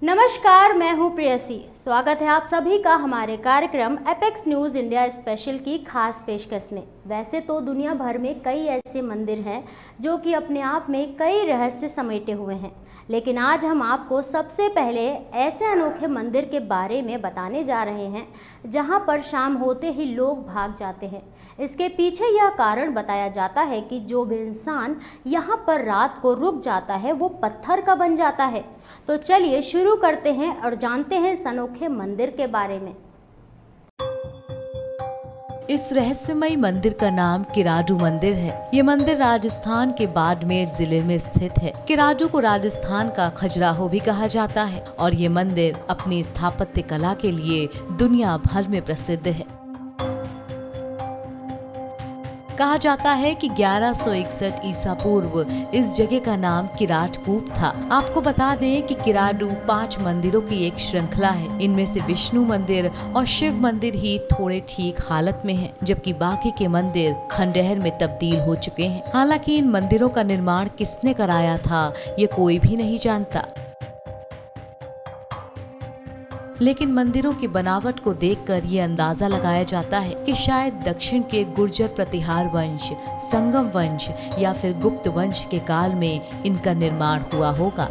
नमस्कार, मैं हूं प्रेयसी। स्वागत है आप सभी का हमारे कार्यक्रम एपेक्स न्यूज़ इंडिया स्पेशल की खास पेशकश में। वैसे तो दुनिया भर में कई ऐसे मंदिर हैं जो कि अपने आप में कई रहस्य समेटे हुए हैं, लेकिन आज हम आपको सबसे पहले ऐसे अनोखे मंदिर के बारे में बताने जा रहे हैं जहां पर शाम होते ही लोग भाग जाते हैं। इसके पीछे यह कारण बताया जाता है कि जो भी इंसान यहां पर रात को रुक जाता है वो पत्थर का बन जाता है। तो चलिए शुरू करते हैं और जानते हैं इस अनोखे मंदिर के बारे में। इस रहस्यमयी मंदिर का नाम किराडू मंदिर है। ये मंदिर राजस्थान के बाड़मेर जिले में स्थित है। किराडू को राजस्थान का खजुराहो भी कहा जाता है और ये मंदिर अपनी स्थापत्य कला के लिए दुनिया भर में प्रसिद्ध है। कहा जाता है कि 1161 ईसा पूर्व इस जगह का नाम किराट कूप था। आपको बता दें कि किराडू 5 मंदिरों की एक श्रृंखला है। इनमें से विष्णु मंदिर और शिव मंदिर ही थोड़े ठीक हालत में हैं, जबकि बाकी के मंदिर खंडहर में तब्दील हो चुके हैं। हालांकि इन मंदिरों का निर्माण किसने कराया था ये कोई भी नहीं जानता, लेकिन मंदिरों की बनावट को देखकर ये अंदाजा लगाया जाता है कि शायद दक्षिण के गुर्जर प्रतिहार वंश, संगम वंश या फिर गुप्त वंश के काल में इनका निर्माण हुआ होगा।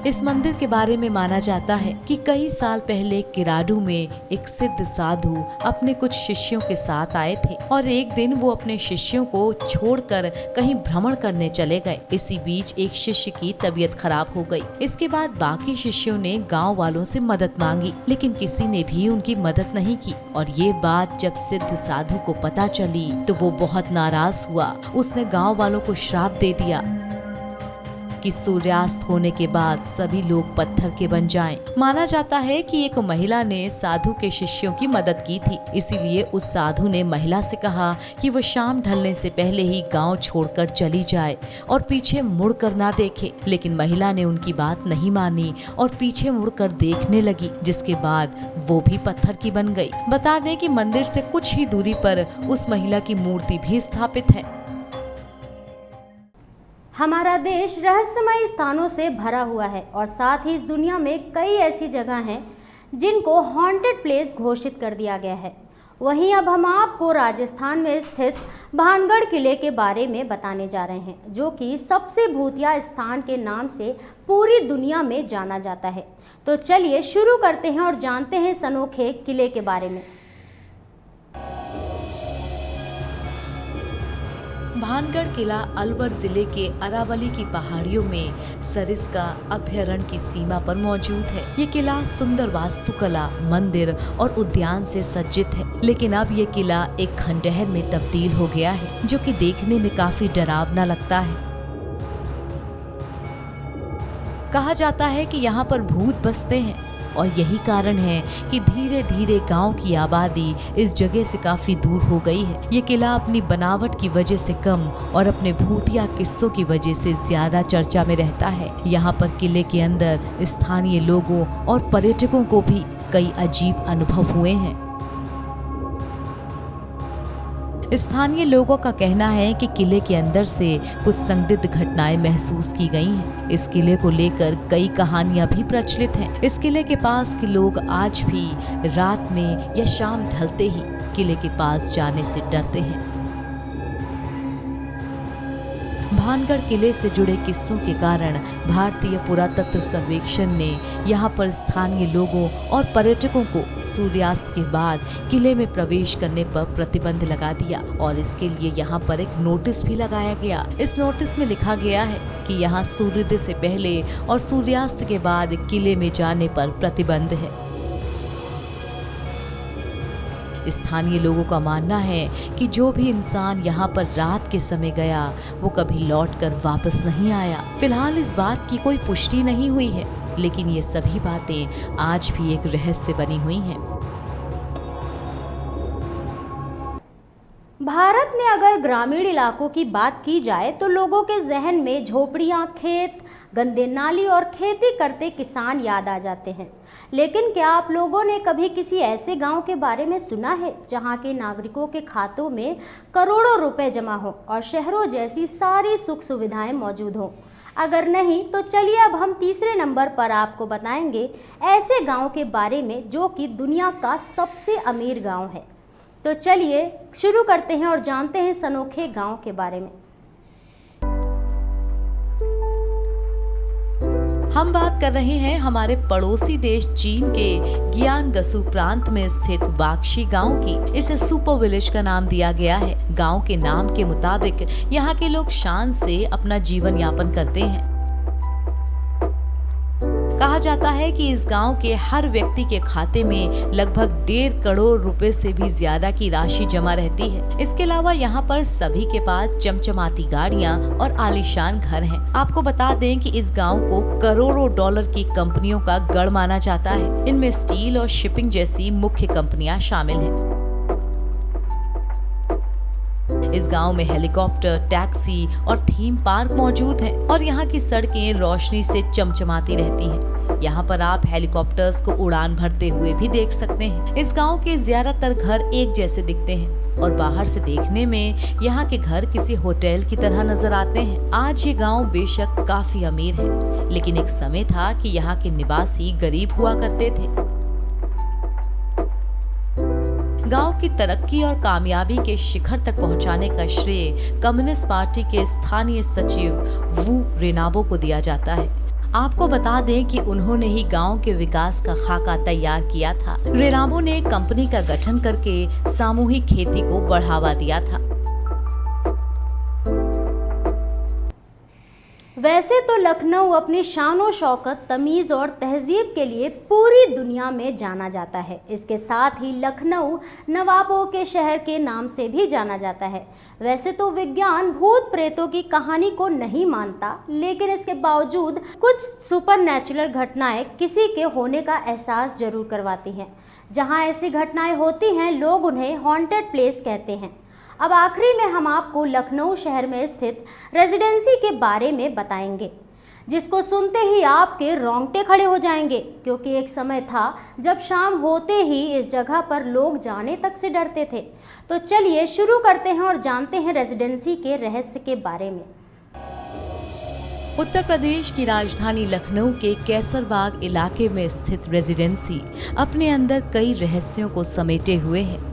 इस मंदिर के बारे में माना जाता है कि कई साल पहले किराडू में एक सिद्ध साधु अपने कुछ शिष्यों के साथ आए थे और एक दिन वो अपने शिष्यों को छोड़कर कहीं भ्रमण करने चले गए। इसी बीच एक शिष्य की तबीयत खराब हो गई। इसके बाद बाकी शिष्यों ने गांव वालों से मदद मांगी, लेकिन किसी ने भी उनकी मदद नहीं की। और ये बात जब सिद्ध साधु को पता चली तो वो बहुत नाराज हुआ। उसने गाँव वालों को श्राप दे दिया कि सूर्यास्त होने के बाद सभी लोग पत्थर के बन जाएं। माना जाता है कि एक महिला ने साधु के शिष्यों की मदद की थी, इसीलिए उस साधु ने महिला से कहा कि वो शाम ढलने से पहले ही गांव छोड़कर चली जाए और पीछे मुड़कर ना देखे। लेकिन महिला ने उनकी बात नहीं मानी और पीछे मुड़कर देखने लगी, जिसके बाद वो भी पत्थर की बन गई। बता दें कि मंदिर से कुछ ही दूरी पर उस महिला की मूर्ति भी स्थापित है। हमारा देश रहस्यमय स्थानों से भरा हुआ है और साथ ही इस दुनिया में कई ऐसी जगह हैं जिनको हॉन्टेड प्लेस घोषित कर दिया गया है। वहीं अब हम आपको राजस्थान में स्थित भानगढ़ किले के बारे में बताने जा रहे हैं, जो कि सबसे भूतिया स्थान के नाम से पूरी दुनिया में जाना जाता है। तो चलिए शुरू करते हैं और जानते हैं इस अनोखे किले के बारे में। भानगढ़ किला अलवर जिले के अरावली की पहाड़ियों में सरिस्का अभयारण्य की सीमा पर मौजूद है। ये किला सुंदर वास्तुकला, मंदिर और उद्यान से सज्जित है, लेकिन अब ये किला एक खंडहर में तब्दील हो गया है, जो कि देखने में काफी डरावना लगता है। कहा जाता है कि यहाँ पर भूत बसते हैं और यही कारण है कि धीरे धीरे गांव की आबादी इस जगह से काफी दूर हो गई है। ये किला अपनी बनावट की वजह से कम और अपने भूतिया किस्सों की वजह से ज्यादा चर्चा में रहता है। यहाँ पर किले के अंदर स्थानीय लोगों और पर्यटकों को भी कई अजीब अनुभव हुए हैं। स्थानीय लोगों का कहना है कि किले के अंदर से कुछ संदिग्ध घटनाएं महसूस की गई हैं। इस किले को लेकर कई कहानियां भी प्रचलित हैं। इस किले के पास के लोग आज भी रात में या शाम ढलते ही किले के पास जाने से डरते हैं। भानगढ़ किले से जुड़े किस्सों के कारण भारतीय पुरातत्व सर्वेक्षण ने यहाँ पर स्थानीय लोगों और पर्यटकों को सूर्यास्त के बाद किले में प्रवेश करने पर प्रतिबंध लगा दिया और इसके लिए यहाँ पर एक नोटिस भी लगाया गया। इस नोटिस में लिखा गया है कि यहाँ सूर्योदय से पहले और सूर्यास्त के बाद किले में जाने पर प्रतिबंध है। स्थानीय लोगों का मानना है कि जो भी इंसान यहाँ पर रात के समय गया वो कभी लौटकर वापस नहीं आया। फिलहाल इस बात की कोई पुष्टि नहीं हुई है, लेकिन ये सभी बातें आज भी एक रहस्य बनी हुई हैं। भारत में अगर ग्रामीण इलाकों की बात की जाए तो लोगों के जहन में झोपड़ियां, खेत, गंदे नाली और खेती करते किसान याद आ जाते हैं। लेकिन क्या आप लोगों ने कभी किसी ऐसे गांव के बारे में सुना है जहां के नागरिकों के खातों में करोड़ों रुपए जमा हो और शहरों जैसी सारी सुख सुविधाएं मौजूद हों? अगर नहीं तो चलिए अब हम तीसरे नंबर पर आपको बताएंगे ऐसे गांव के बारे में जो कि दुनिया का सबसे अमीर गांव है। तो चलिए शुरू करते हैं और जानते हैं इस अनोखे गांव के बारे में। हम बात कर रहे हैं हमारे पड़ोसी देश चीन के ग्यानगसू प्रांत में स्थित वाक्शी गांव की। इसे सुपर विलेज का नाम दिया गया है। गांव के नाम के मुताबिक यहाँ के लोग शान से अपना जीवन यापन करते हैं। कहा जाता है कि इस गांव के हर व्यक्ति के खाते में लगभग 1.5 करोड़ रुपए से भी ज्यादा की राशि जमा रहती है। इसके अलावा यहाँ पर सभी के पास चमचमाती गाड़ियाँ और आलीशान घर हैं। आपको बता दें कि इस गांव को करोड़ों डॉलर की कंपनियों का गढ़ माना जाता है। इनमें स्टील और शिपिंग जैसी मुख्य कंपनियां शामिल हैं। इस गांव में हेलीकॉप्टर, टैक्सी और थीम पार्क मौजूद हैं और यहाँ की सड़कें रोशनी से चमचमाती रहती हैं। यहाँ पर आप हेलीकॉप्टर्स को उड़ान भरते हुए भी देख सकते हैं। इस गांव के ज्यादातर घर एक जैसे दिखते हैं और बाहर से देखने में यहाँ के घर किसी होटल की तरह नजर आते हैं। आज ये गांव बेशक काफी अमीर है, लेकिन एक समय था कि यहाँ के निवासी गरीब हुआ करते थे। गांव की तरक्की और कामयाबी के शिखर तक पहुंचाने का श्रेय कम्युनिस्ट पार्टी के स्थानीय सचिव वू रेनाबो को दिया जाता है। आपको बता दें कि उन्होंने ही गांव के विकास का खाका तैयार किया था। रेनाबो ने एक कंपनी का गठन करके सामूहिक खेती को बढ़ावा दिया था। वैसे तो लखनऊ अपनी शान शौकत, तमीज़ और तहजीब के लिए पूरी दुनिया में जाना जाता है। इसके साथ ही लखनऊ नवाबों के शहर के नाम से भी जाना जाता है। वैसे तो विज्ञान भूत प्रेतों की कहानी को नहीं मानता, लेकिन इसके बावजूद कुछ सुपरनैचुरल घटनाएं किसी के होने का एहसास जरूर करवाती हैं। जहां ऐसी घटनाएं होती हैं, लोग उन्हें हॉन्टेड प्लेस कहते हैं। अब आखिरी में हम आपको लखनऊ शहर में स्थित रेजिडेंसी के बारे में बताएंगे, जिसको सुनते ही आपके रोंगटे खड़े हो जाएंगे, क्योंकि एक समय था जब शाम होते ही इस जगह पर लोग जाने तक से डरते थे। तो चलिए शुरू करते हैं और जानते हैं रेजिडेंसी के रहस्य के बारे में। उत्तर प्रदेश की राजधानी लखनऊ के कैसरबाग इलाके में स्थित रेजिडेंसी अपने अंदर कई रहस्यों को समेटे हुए है।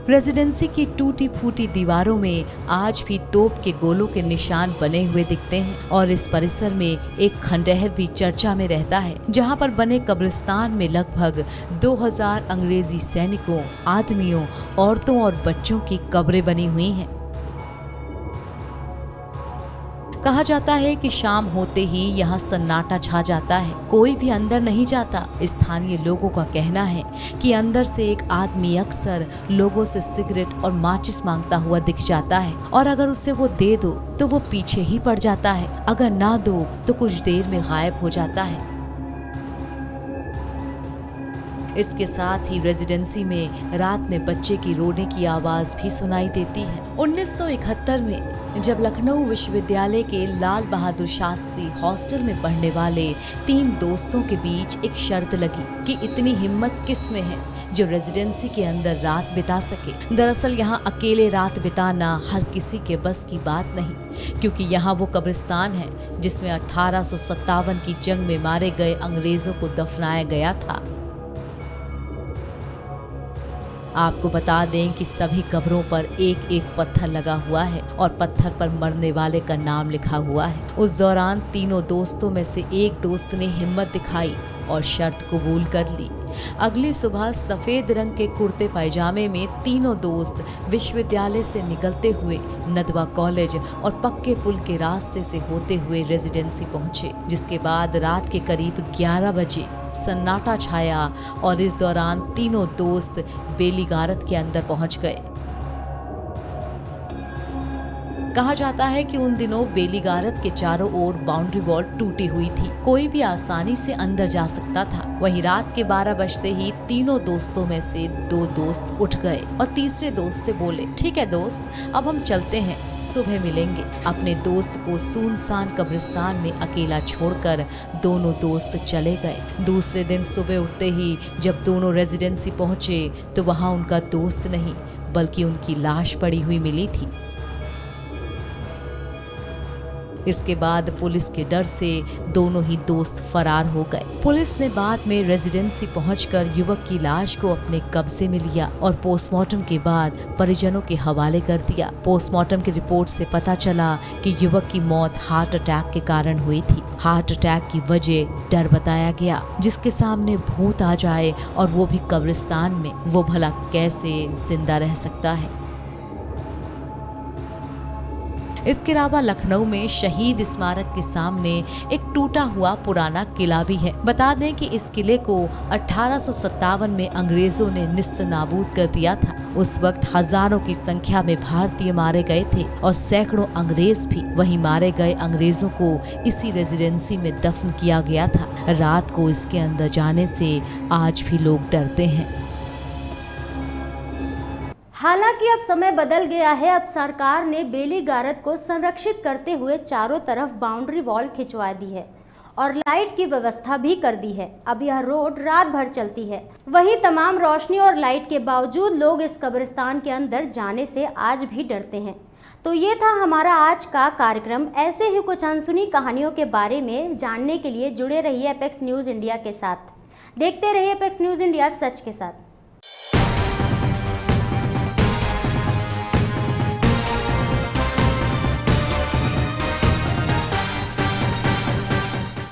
रेजिडेंसी की टूटी फूटी दीवारों में आज भी तोप के गोलों के निशान बने हुए दिखते हैं और इस परिसर में एक खंडहर भी चर्चा में रहता है, जहां पर बने कब्रिस्तान में लगभग 2000 अंग्रेजी सैनिकों, आदमियों, औरतों और बच्चों की कब्रें बनी हुई हैं। कहा जाता है कि शाम होते ही यहाँ सन्नाटा छा जाता है, कोई भी अंदर नहीं जाता। स्थानीय लोगों का कहना है कि अंदर से एक आदमी अक्सर लोगों से सिगरेट और माचिस मांगता हुआ दिख जाता है और अगर उसे वो दे दो तो वो पीछे ही पड़ जाता है, अगर ना दो तो कुछ देर में गायब हो जाता है। इसके साथ ही रेजिडेंसी में रात में बच्चे की रोने की आवाज भी सुनाई देती है। 1971 में जब लखनऊ विश्वविद्यालय के लाल बहादुर शास्त्री हॉस्टल में पढ़ने वाले 3 दोस्तों के बीच एक शर्त लगी कि इतनी हिम्मत किस में है जो रेजिडेंसी के अंदर रात बिता सके। दरअसल यहाँ अकेले रात बिताना हर किसी के बस की बात नहीं, क्योंकि यहाँ वो कब्रिस्तान है जिसमें 1857 की जंग में मारे गए अंग्रेजों को दफनाया गया था। आपको बता दें कि सभी कब्रों पर एक एक पत्थर लगा हुआ है और पत्थर पर मरने वाले का नाम लिखा हुआ है। उस दौरान तीनों दोस्तों में से एक दोस्त ने हिम्मत दिखाई और शर्त कबूल कर ली। अगली सुबह सफेद रंग के कुर्ते पैजामे में तीनों दोस्त विश्वविद्यालय से निकलते हुए नदवा कॉलेज और पक्के पुल के रास्ते से होते हुए रेजिडेंसी पहुंचे, जिसके बाद रात के करीब 11 बजे सन्नाटा छाया और इस दौरान तीनों दोस्त बेलीगारत के अंदर पहुंच गए। कहा जाता है कि उन दिनों बेलीगारत के चारों ओर बाउंड्री वॉल टूटी हुई थी, कोई भी आसानी से अंदर जा सकता था। वहीं रात के 12 बजते ही तीनों दोस्तों में से 2 दोस्त उठ गए और तीसरे दोस्त से बोले, ठीक है दोस्त, अब हम चलते हैं, सुबह मिलेंगे। अपने दोस्त को सुनसान कब्रिस्तान में अकेला छोड़कर दोनों दोस्त चले गए। दूसरे दिन सुबह उठते ही जब दोनों रेजिडेंसी पहुंचे तो वहां उनका दोस्त नहीं बल्कि उनकी लाश पड़ी हुई मिली थी। इसके बाद पुलिस के डर से दोनों ही दोस्त फरार हो गए। पुलिस ने बाद में रेजिडेंसी पहुंचकर युवक की लाश को अपने कब्जे में लिया और पोस्टमार्टम के बाद परिजनों के हवाले कर दिया। पोस्टमार्टम की रिपोर्ट से पता चला कि युवक की मौत हार्ट अटैक के कारण हुई थी। हार्ट अटैक की वजह डर बताया गया। जिसके सामने भूत आ जाए और वो भी कब्रिस्तान में, वो भला कैसे जिंदा रह सकता है। इसके अलावा लखनऊ में शहीद स्मारक के सामने एक टूटा हुआ पुराना किला भी है। बता दें कि इस किले को 1857 में अंग्रेजों ने निस्त नाबूद कर दिया था। उस वक्त हजारों की संख्या में भारतीय मारे गए थे और सैकड़ों अंग्रेज भी। वहीं मारे गए अंग्रेजों को इसी रेजिडेंसी में दफन किया गया था। रात को इसके अंदर जाने से आज भी लोग डरते हैं। हालांकि अब समय बदल गया है। अब सरकार ने बेली गारद को संरक्षित करते हुए चारों तरफ बाउंड्री वॉल खिंचवा दी है और लाइट की व्यवस्था भी कर दी है। अब यह रोड रात भर चलती है। वहीं तमाम रोशनी और लाइट के बावजूद लोग इस कब्रिस्तान के अंदर जाने से आज भी डरते हैं। तो ये था हमारा आज का कार्यक्रम। ऐसे ही कुछ अनसुनी कहानियों के बारे में जानने के लिए जुड़े रहिए एपेक्स न्यूज़ इंडिया के साथ। देखते रहिए एपेक्स न्यूज़ इंडिया, सच के साथ।